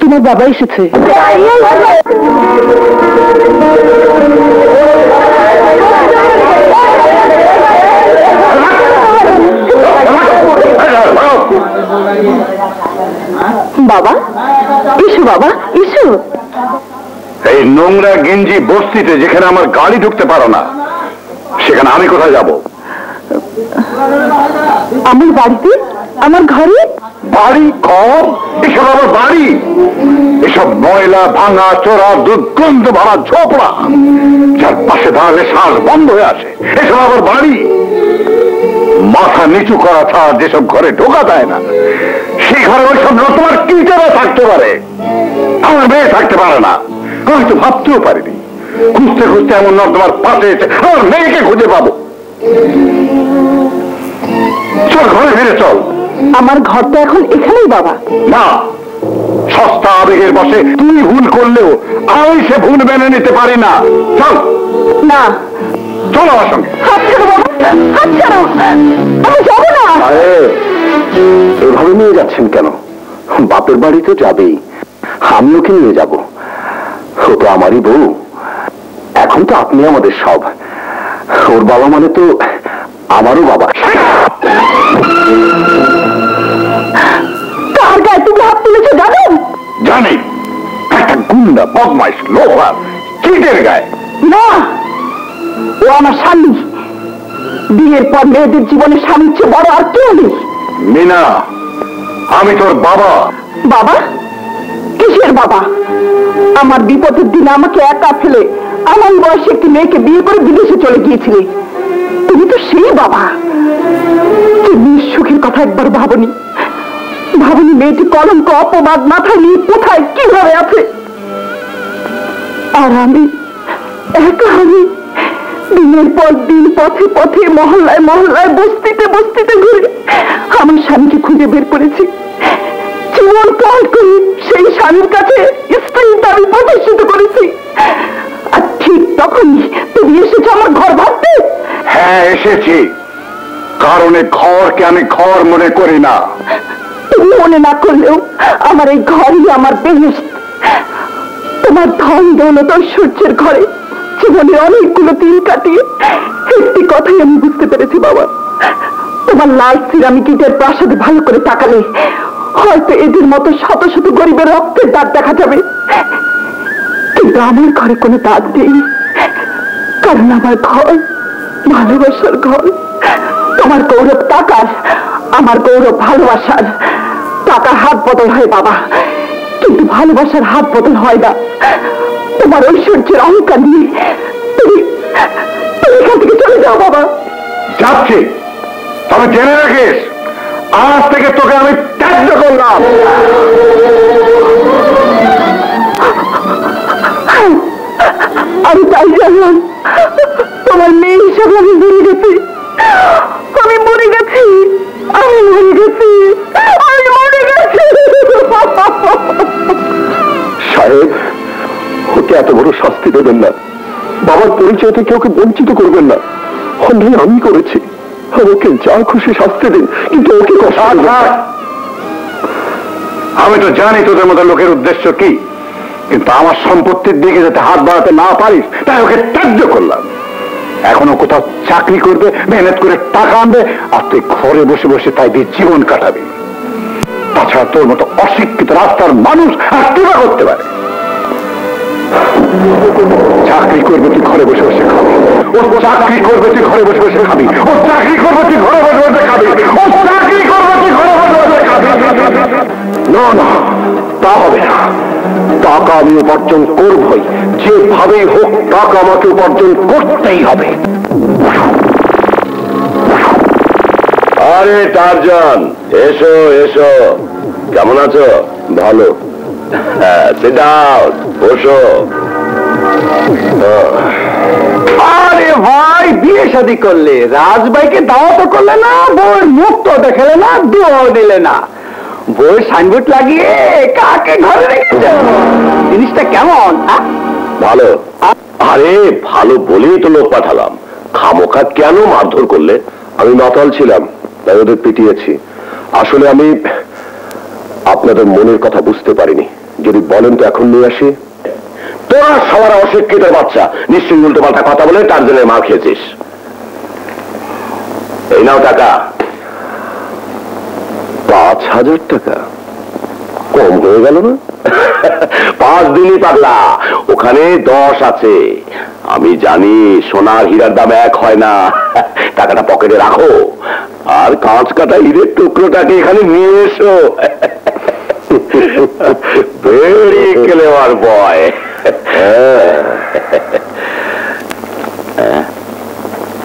তোমার বাবা এসেছে। বাবা এসো, বাবা এসো। এই নোংরা গেঞ্জি বস্তিতে যেখানে আমার গাড়ি ঢুকতে পারো না, সেখানে আমি কোথায় যাব? আমার বাড়িতে, আমার ঘরে। বাড়ি ঘর? এসব আমার বাড়ি? এসব ময়লা ভাঙা চোরা দুর্গন্ধ ভরা ঝোপড়া, যার পাশে দাঁড়ালে শ্বাস বন্ধ হয়ে আসে, এসব আমার বাড়ি? মাথা নিচু করা ছাড়া যেসব ঘরে ঢোকা যায় না, সেই ঘরে ওইসব তোমার কি যারা থাকতে পারে? আমার মেয়ে থাকতে পারে না, আমি তো ভাবতেও পারিনি। খুঁজতে খুঁজতে এমন তোমার পাশে এসে আমার মেয়েকে খুঁজে পাবো। চল ঘরে ফিরে চল। আমার ঘর তো এখন এখানেই বাবা। না, সস্তা আবেগের বসে তুই ভুল করলেও আমি সে ভুল মেনে নিতে পারি না। চল। না, চল আমার সঙ্গে। হাত ছাড়ো বাবা, হাত ছাড়ো, আমি যাবো না। এভাবে নিয়ে যাচ্ছেন কেন? বাপের বাড়ি তো যাবেই, আমি ওকে নিয়ে যাব। ও তো আমারই বউ। এখন তো আপনি আমাদের সব। ওর বাবা মানে তো আমারও বাবা। কার গায়ে তুমি হাত তুলেছো জানো? জানি, একটা গুন্ডা, বদমাইশ, লোফার, চিটের গায়ে। না, ও আমার স্বামী। বিয়ের পর মেয়েদের জীবনে স্বামীর চেয়ে বড় আর কেউ নেই। মিনা, আমি তোর বাবা। বাবা? কিসের বাবা? আমার বিপদের দিনে আমাকে একা ফেলে আমার বয়সে একটি মেয়েকে বিয়ে করে বিদেশে চলে গিয়েছিলে। তুমি তো সেই বাবা। তুমি সুখের কথা একবার ভাবনি? ভাবনি মেয়েটি কলঙ্ক অপবাদ মাথায় নিয়ে কোথায় কিভাবে আছে? আর আমি একা, আমি দিনের পর দিন পথে পথে মহল্লায় মহল্লায় বস্তিতে বস্তিতে ঘুরে আমার স্বামীকে খুঁজে বের করেছি। জীবন পর করে সেই স্বামীর কাছে স্ত্রীর দাবি প্রতিষ্ঠিত করেছি। আর ঠিক তখনই তুমি এসেছো আমার ঘর ভাবতে। হ্যাঁ, এসেছি, কারণ ঘরকে আমি ঘর মনে করি না। তুমি মনে না করলেও আমার এই ঘরই আমার বেহেশত। তোমার ধন দৌলত ঐশ্বর্যের ঘরে জীবনের অনেকগুলো দিন কাটিয়ে একটি কথাই আমি বুঝতে পেরেছি বাবা। তোমার লাল সিরামিকের প্রাসাদে ভালো করে তাকালে হয়তো এদের মতো শত শত গরিবের রক্তের দাগ দেখা যাবে, কিন্তু আমার ঘরে কোনো দাগ নেই। কারণ আমার ঘর ভালোবাসার ঘর। তোমার গৌরব টাকার, আমার গৌরব ভালোবাসার। টাকা হাত বদল হয় বাবা, কিন্তু ভালোবাসার হাত বদল হয় না। তোমার ঐশ্বর্যের অহংকার নিয়ে তুমি এখান থেকে চলে যাও বাবা। যাচ্ছি, তবে জেনে রাখিস, আজ থেকে তোকে আমি ত্যায্য করলাম। আমি তাই জানলাম তোমার মেয়ে হিসাবে আমি মরে গেছি। আমি মরে গেছি, আমি মরে গেছি, আমি মরে গেছি। সাহেব, ওকে এত বড় শাস্তি দেবেন না। বাবার পরিচয় থেকে ওকে বঞ্চিত করবেন না। অন্যায় আমি করেছি, ওকে যা খুশি শাস্তি দিন, কিন্তু ওকে কষ্ট। আমি তো জানি তোদের মতো লোকের উদ্দেশ্য কি, কিন্তু আমার সম্পত্তির দিকে যাতে হাত বাড়াতে না পারিস তাই ওকে ত্যায্য করলাম। এখনো কোথাও চাকরি করবে, মেহনত করে টাকা আনবে, আর তুই ঘরে বসে বসে তাই দিয়ে জীবন কাটাবি। তাছাড়া তোর মতো অশিক্ষিত রাস্তার মানুষ আর কি বা করতে পারে? চাকরি করবে তুই ঘরে বসে বসে খাবি, ও চাকরি করবে তুই ঘরে বসে বসে খাবি, ও চাকরি করবে তুই ঘরে বসে বসে খাবি, ও চাকরি করবে তুই ঘরে বসে বসে খাবি। না না, তা হবে না। টাকা আমি উপার্জন করবই, যেভাবেই হোক টাকা আমাকে উপার্জন করতেই হবে। আরে টারজান, এসো এসো, কেমন আছো? ভালো। সিট ডাউন, বসো। আরে ভাই, বিয়ে শাদী করলে, রাজভাইকে দাওয়াতও করলে না, বউয়ের মুখ তো দেখালে না, দোয়াও দিলে না। বউয়ের সাইনবোর্ড লাগিয়ে কাকে ঘরে রেখেছ? জিনিসটা কেমন? ভালো। আরে ভালো বলেই তো লোক পাঠালাম, খামোখা কেন মারধর করলে? আমি মাতাল ছিলাম, তাই ওদের পিটিয়েছি। আসলে আমি আপনাদের মনের কথা বুঝতে পারিনি। যদি বলেন তো এখন নিয়ে আসি। তোরা সবার অশিক্ষিত বাচ্চা, নিশ্চয়ই উল্টো পাল্টা কথা বলে টার্জনের মার খেয়েছিস। এই নাও টাকা। 5,000 টাকা কম হয়ে গেল না? 5 দিনই পাগলা, ওখানে 10 আছে। আমি জানি সোনার হীরার দাম এক হয় না। টাকাটা পকেটে রাখো, আর কাঁচ কাটা হীরের টুকরোটাকে এখানে নিয়ে এসো। ভেরি ক্লেভার বয়।